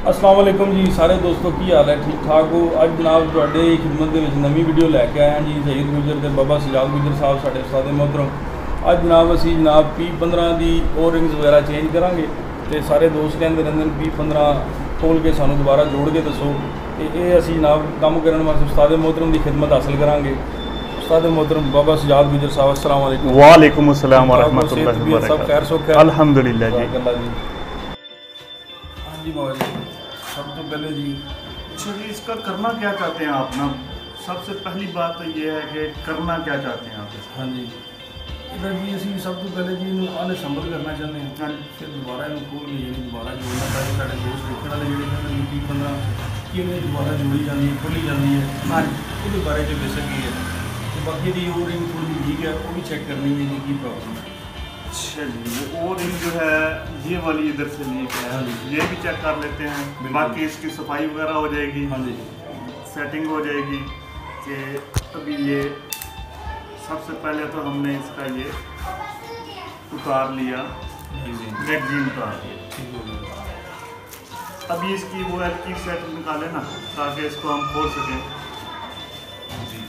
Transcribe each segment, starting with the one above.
अस्सलाम वालेकुम जी सारे दोस्तों की हाल है ठीक ठाक हो। अज जनाब तुहाडे खिदमत दे विच नवी वीडियो लैके आए हैं जी। शहीद गुजर ते बाबा सजाद गुजर साहब साडे उस्ताद मोहतरम। अज जनाब असी जनाब P15 की ओ रिंग्स वगैरह चेंज करांगे तो सारे दोस्त कहते रहंदे P15 खोल के सानू दोबारा जोड़ के दसो। तो ये असी जनाब काम करने वास्ते उस्ताद मोहतरम की खिदमत हासिल करांगे। उस्ताद मोहतरम बाबा सजाद गुजर साहब अस्सलाम वालेकुम। वालेकुम अस्सलाम व रहमतुल्लाहि व सब खैर बरकातहू। सुख है अल्हम्दुलिल्लाह जी। हाँ जी बाबा जी, सब तो पहले जी चलिए इसका करना क्या चाहते हैं आप ना। सबसे पहली बात तो ये है कि करना क्या चाहते हैं आप इसका। हाँ जी इधर जी असी सब तो पहले जी इन्हू अनअसैंबल करना चाहते हैं। हाँ। फिर दोबारा इन्हू खोल के यानी दोबारा जोड़ना ताकि साढ़े दोस्त देखने वाले जोड़े कहते हैं P15 किवें दोबारा जोड़ी जाती है खोली जाती है। हाँ वो बारे में बेसिकली है तो बाकी दी वो रिंग थोड़ी ठीक है वो भी चेक करनी है जी की प्रॉब्लम है। चलिए वो रिंग जो है ये वाली इधर से लीक है, हाँ जी। ये भी चेक कर लेते हैं। बिल्कुल। बाकी इसकी सफाई वगैरह हो जाएगी, हाँ जी सेटिंग हो जाएगी। कि अभी ये सबसे पहले तो हमने इसका ये उतार लिया, मैगजीन उतार लिया। ठीक हो गया। अभी इसकी वो की सेट निकाले ना ताकि इसको हम खोल सकें। जी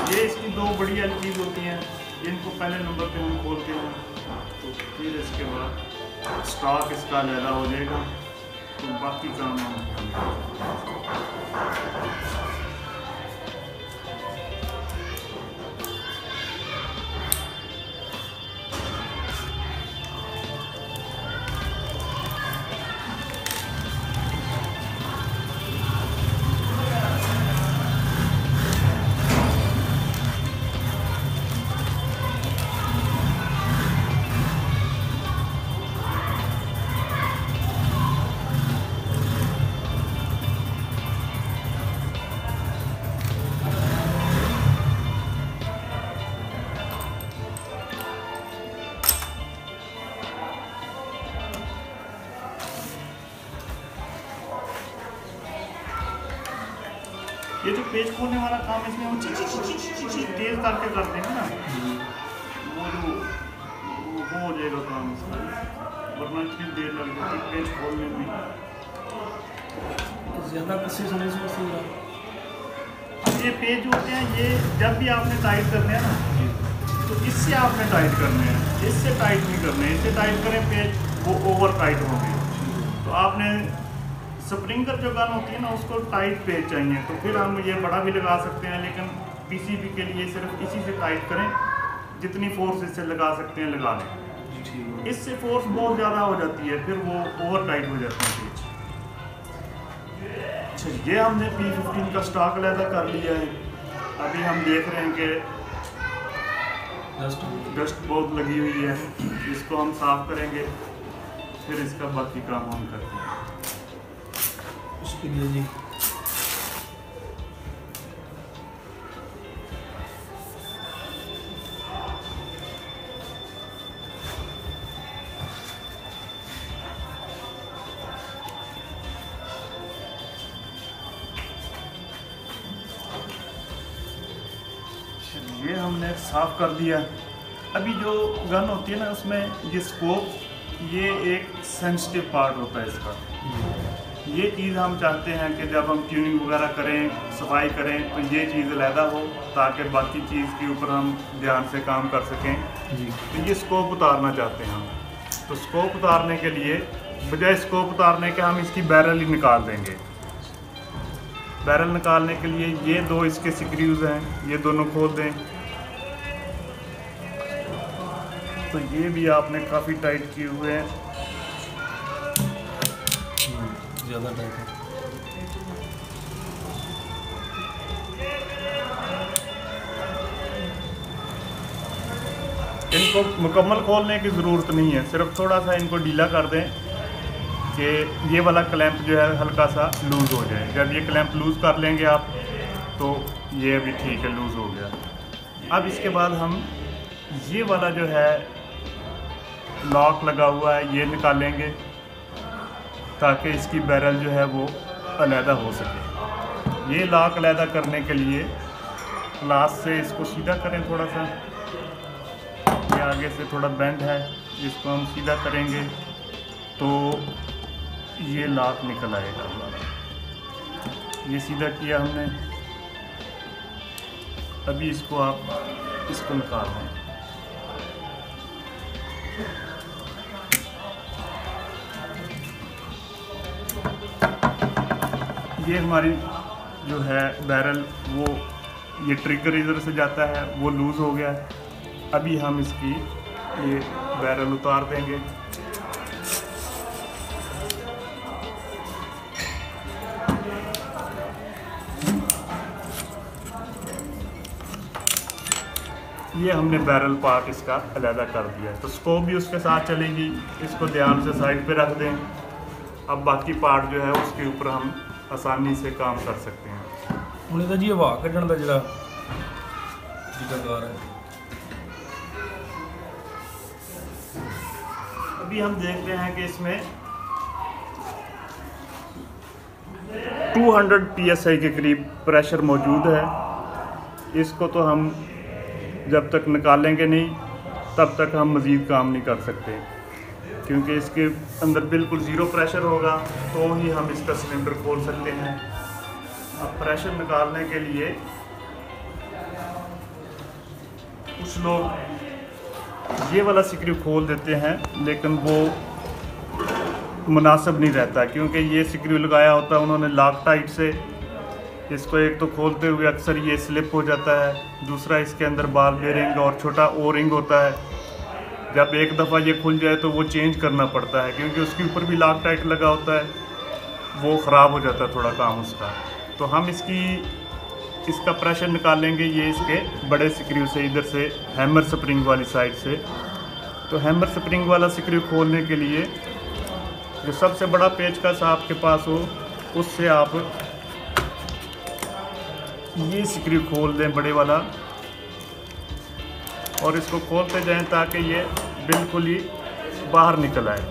ये इसकी दो बड़ी एलईडीज होती हैं, इनको पहले नंबर पे हम खोलते हैं तो फिर इसके बाद स्टॉक इसका लैला हो जाएगा तो बाकी काम हम ये जो पेज खोलने वाला काम इसमें हम तेज करके कर देंगे ना वो जो वो हो जाएगा काम इसका, वरना इतनी देर लग जाती पेज खोलने में। ज़्यादा कस्से समय से वसूल ये पेज होते हैं, ये जब भी आपने टाइट करने हैं ना तो इससे आपने टाइट करने हैं, इससे टाइट नहीं करने। इससे टाइट करें पेज वो ओवर टाइट होंगे। तो आपने स्प्रिंगर जो गन होती है ना उसको टाइट पेज चाहिए तो फिर हम ये बड़ा भी लगा सकते हैं, लेकिन पीसीबी के लिए सिर्फ इसी से टाइट करें। जितनी फोर्स इससे लगा सकते हैं लगा लें। इससे फोर्स बहुत ज़्यादा हो जाती है फिर वो ओवर टाइट हो जाते हैं पेज। अच्छा ये हमने P15 का स्टॉक अलहदा कर लिया है। अभी हम देख रहे हैं कि डस्ट बहुत लगी हुई है, इसको हम साफ करेंगे फिर इसका बाकी काम हम करते हैं। उसके लिए जी ये हमने साफ कर दिया। अभी जो गन होती है ना उसमें ये स्कोप ये एक सेंसिटिव पार्ट होता है इसका। ये चीज़ हम चाहते हैं कि जब हम ट्यूनिंग वगैरह करें सफाई करें तो ये चीज़ अलहदा हो ताकि बाकी चीज़ के ऊपर हम ध्यान से काम कर सकें जी। तो ये स्कोप उतारना चाहते हैं हम। तो स्कोप उतारने के लिए बजाय स्कोप उतारने के हम इसकी बैरल ही निकाल देंगे। बैरल निकालने के लिए ये दो इसके स्क्रूज हैं, ये दोनों खोल दें। तो ये भी आपने काफ़ी टाइट किए हुए हैं। ज़्यादा टाइट है। इनको मुकम्मल खोलने की ज़रूरत नहीं है, सिर्फ थोड़ा सा इनको ढीला कर दें कि ये वाला क्लैंप जो है हल्का सा लूज़ हो जाए। जब ये क्लैंप लूज़ कर लेंगे आप तो ये भी ठीक है, लूज़ हो गया। अब इसके बाद हम ये वाला जो है लॉक लगा हुआ है ये निकालेंगे ताकि इसकी बैरल जो है वो अलहदा हो सके। ये लॉक अलहदा करने के लिए क्लास से इसको सीधा करें, थोड़ा सा ये आगे से थोड़ा बेंड है, इसको हम सीधा करेंगे तो ये लॉक निकल आएगा हमारा। ये सीधा किया हमने, अभी इसको आप इसको निकाल दें। ये हमारी जो है बैरल वो ये ट्रिगर इधर से जाता है वो लूज़ हो गया है। अभी हम इसकी ये बैरल उतार देंगे। ये हमने बैरल पार्ट इसका अलहदा कर दिया है, तो स्कोप भी उसके साथ चलेगी। इसको ध्यान से साइड पे रख दें। अब बाकी पार्ट जो है उसके ऊपर हम आसानी से काम कर सकते हैं। ਹੁਣ ਇਹਦਾ ਜੀ ਹਵਾ ਕੱਢਣ ਦਾ ਜਿਹੜਾ ਤਰੀਕਾਕਾਰ ਹੈ। अभी हम देख रहे हैं कि इसमें 200 psi के करीब प्रेशर मौजूद है। इसको तो हम जब तक निकालेंगे नहीं तब तक हम मज़ीद काम नहीं कर सकते, क्योंकि इसके अंदर बिल्कुल ज़ीरो प्रेशर होगा तो ही हम इसका सिलेंडर खोल सकते हैं। अब प्रेशर निकालने के लिए कुछ लोग ये वाला स्क्रू खोल देते हैं, लेकिन वो मुनासिब नहीं रहता, क्योंकि ये स्क्रू लगाया होता है उन्होंने लॉक टाइट से। इसको एक तो खोलते हुए अक्सर ये स्लिप हो जाता है, दूसरा इसके अंदर बाल बेरिंग और छोटा ओ रिंग होता है। जब एक दफ़ा ये खुल जाए तो वो चेंज करना पड़ता है, क्योंकि उसके ऊपर भी लॉक टाइट लगा होता है, वो ख़राब हो जाता है थोड़ा काम उसका। तो हम इसका प्रेशर निकालेंगे ये इसके बड़े स्क्रू से, इधर से हैमर स्प्रिंग वाली साइड से। तो हैमर स्प्रिंग वाला स्क्रू खोलने के लिए जो सबसे बड़ा पेचकस आपके पास हो उससे आप ये स्क्रू खोल दें बड़े वाला, और इसको खोलते जाएं ताकि ये बिल्कुल ही बाहर निकल आए।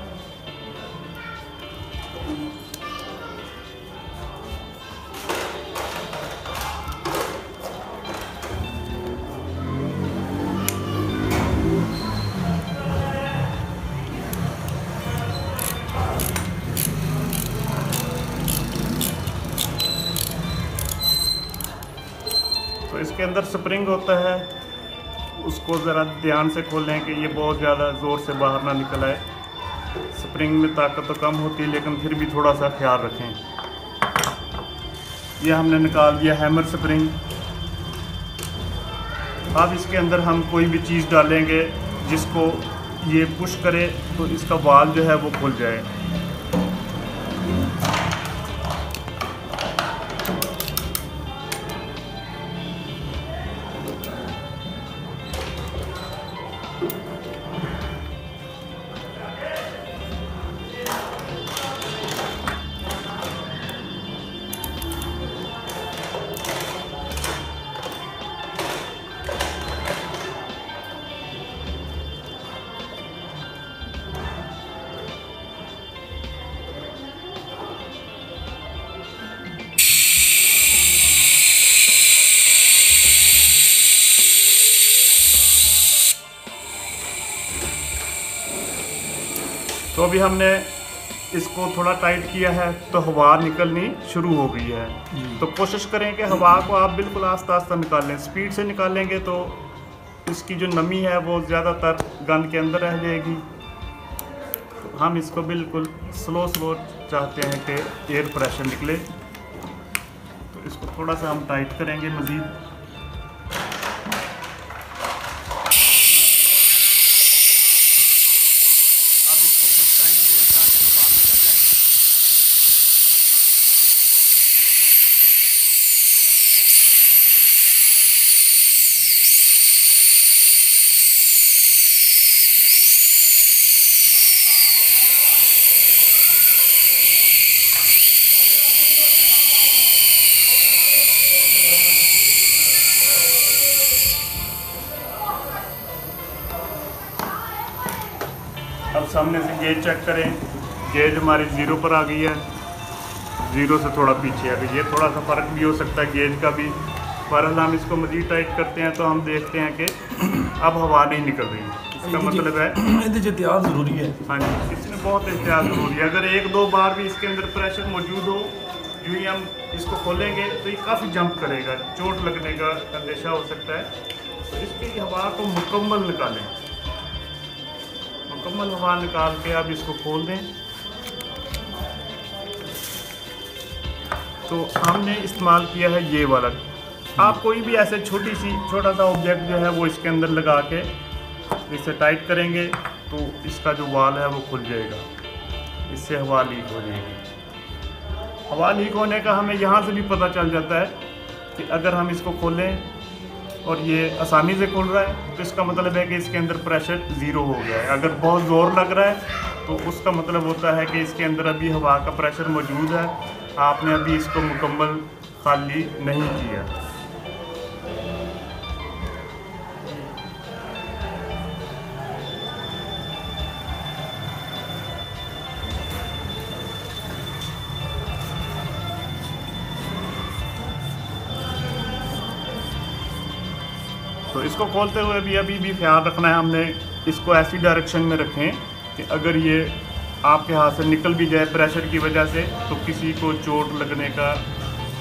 तो इसके अंदर स्प्रिंग होता है, उसको ज़रा ध्यान से खोलें कि ये बहुत ज़्यादा ज़ोर से बाहर ना निकल आए। स्प्रिंग में ताकत तो कम होती है, लेकिन फिर भी थोड़ा सा ख्याल रखें। ये हमने निकाल दिया हैमर स्प्रिंग। अब इसके अंदर हम कोई भी चीज़ डालेंगे जिसको ये पुश करे तो इसका वाल जो है वो खुल जाए। तो अभी हमने इसको थोड़ा टाइट किया है तो हवा निकलनी शुरू हो गई है। तो कोशिश करें कि हवा को आप बिल्कुल आस्ता आस्ता निकालें। स्पीड से निकालेंगे तो इसकी जो नमी है वो ज़्यादातर गन के अंदर रह जाएगी। तो हम इसको बिल्कुल स्लो चाहते हैं कि एयर प्रेशर निकले, तो इसको थोड़ा सा हम टाइट करेंगे मज़ीद। सामने से गेज चेक करें, गेज हमारी 0 पर आ गई है, 0 से थोड़ा पीछे है। अभी ये थोड़ा सा फ़र्क भी हो सकता है गेज का भी। पर हम इसको मज़ीद टाइट करते हैं तो हम देखते हैं कि अब हवा नहीं निकल रही। इसका मतलब है एहतियात ज़रूरी है। हाँ जी, इसमें बहुत एहतियात ज़रूरी है। अगर 1-2 बार भी इसके अंदर प्रेशर मौजूद हो, यूँ ही हम इसको खोलेंगे तो ये काफ़ी जंप करेगा, चोट लगने का अंदेशा हो सकता है। तो इसकी हवा को मुकम्मल निकालें, मुकम्मल हवा निकाल के अब इसको खोल दें। तो हमने इस्तेमाल किया है ये वाला। आप कोई भी ऐसे छोटा सा ऑब्जेक्ट जो है वो इसके अंदर लगा के इसे टाइट करेंगे तो इसका जो वाल है वो खुल जाएगा, इससे हवा लीक हो जाएगी। हवा लीक होने का हमें यहाँ से भी पता चल जाता है कि अगर हम इसको खोलें और ये आसानी से खुल रहा है तो इसका मतलब है कि इसके अंदर प्रेशर 0 हो गया है। अगर बहुत ज़ोर लग रहा है तो उसका मतलब होता है कि इसके अंदर अभी हवा का प्रेशर मौजूद है, आपने अभी इसको मुकम्मल खाली नहीं किया। तो इसको खोलते हुए भी अभी भी ख्याल रखना है हमने, इसको ऐसी डायरेक्शन में रखें कि अगर ये आपके हाथ से निकल भी जाए प्रेशर की वजह से तो किसी को चोट लगने का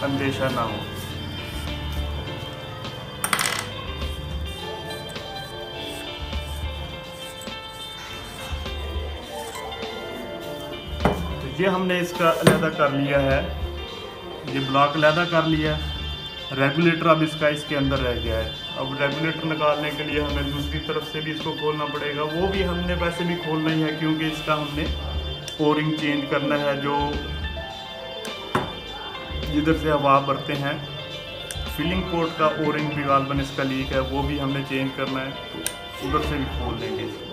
अंदेशा ना हो। तो ये हमने इसका अलहदा कर लिया है, ये ब्लॉक अलहदा कर लिया। रेगुलेटर अब इसके अंदर रह गया है। अब रेगुलेटर निकालने के लिए हमें दूसरी तरफ से भी इसको खोलना पड़ेगा। वो भी हमने वैसे भी खोलना ही है क्योंकि इसका हमने ओरिंग चेंज करना है, जो जिधर से हवा भरते हैं फिलिंग पोर्ट का ओरिंग भी गालबन इसका लीक है, वो भी हमने चेंज करना है, तो उधर से भी खोल देंगे इसको।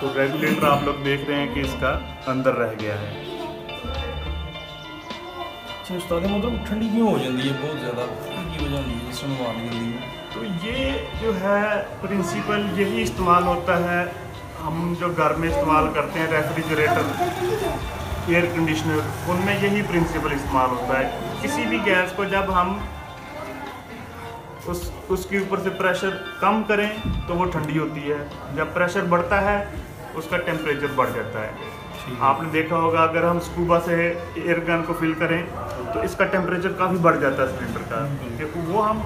तो रेगुलेटर आप लोग देख रहे हैं कि इसका अंदर रह गया है। अच्छा उस्ताद, मतलब ठंडी क्यों हो जाती है बहुत ज़्यादा, की वजह नहीं है जिसमें हवा निकलती है? तो ये जो है प्रिंसिपल यही इस्तेमाल होता है, हम जो घर में इस्तेमाल करते हैं रेफ्रिजरेटर, एयर कंडीशनर, उनमें यही प्रिंसिपल इस्तेमाल होता है। किसी भी गैस को जब हम उसके ऊपर से प्रेशर कम करें तो वो ठंडी होती है, जब प्रेशर बढ़ता है उसका टेम्परेचर बढ़ जाता है। आपने देखा होगा अगर हम स्कूबा से एयर गन को फिल करें तो इसका टेम्परेचर काफ़ी बढ़ जाता है सिलेंडर का, क्योंकि वो हम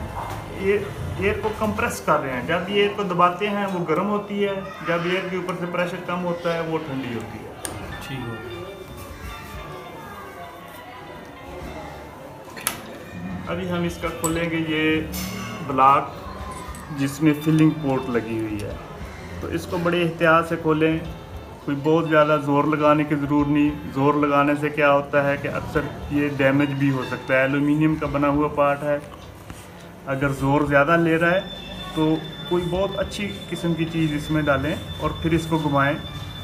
एयर को कंप्रेस कर रहे हैं। जब ये एयर को दबाते हैं वो गर्म होती है, जब एयर के ऊपर से प्रेशर कम होता है वो ठंडी होती है। ठीक है। अभी हम इसका खोलेंगे ये ब्लॉक जिसमें फिलिंग पोर्ट लगी हुई है, तो इसको बड़े एहतियात से खोलें। कोई बहुत ज़्यादा ज़ोर लगाने की ज़रूरत नहीं। ज़ोर लगाने से क्या होता है कि अक्सर ये डैमेज भी हो सकता है। एल्युमिनियम का बना हुआ पार्ट है, अगर ज़ोर ज़्यादा ले रहा है तो कोई बहुत अच्छी किस्म की चीज़ इसमें डालें और फिर इसको घुमाएं।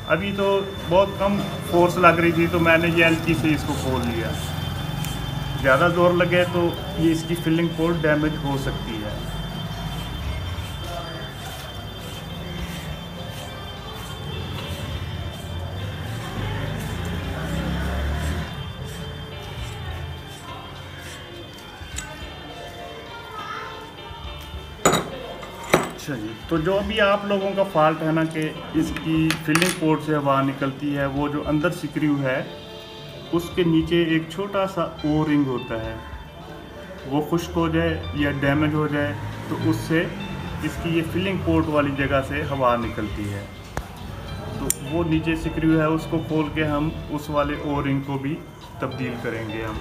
अभी तो बहुत कम फोर्स लग रही थी तो मैंने ये एलची से इसको खोल लिया। ज़्यादा ज़ोर लगे तो ये इसकी फिलिंग पोर्ट डैमेज हो सकती है। अच्छा जी, तो जो अभी आप लोगों का फॉल्ट है ना कि इसकी फिलिंग पोर्ट से हवा निकलती है, वो जो अंदर स्क्रू है उसके नीचे एक छोटा सा ओ रिंग होता है, वो खुश्क हो जाए या डैमेज हो जाए तो उससे इसकी ये फिलिंग पोर्ट वाली जगह से हवा निकलती है। तो वो नीचे स्क्रू है, उसको खोल के हम उस वाले ओ रिंग को भी तब्दील करेंगे हम।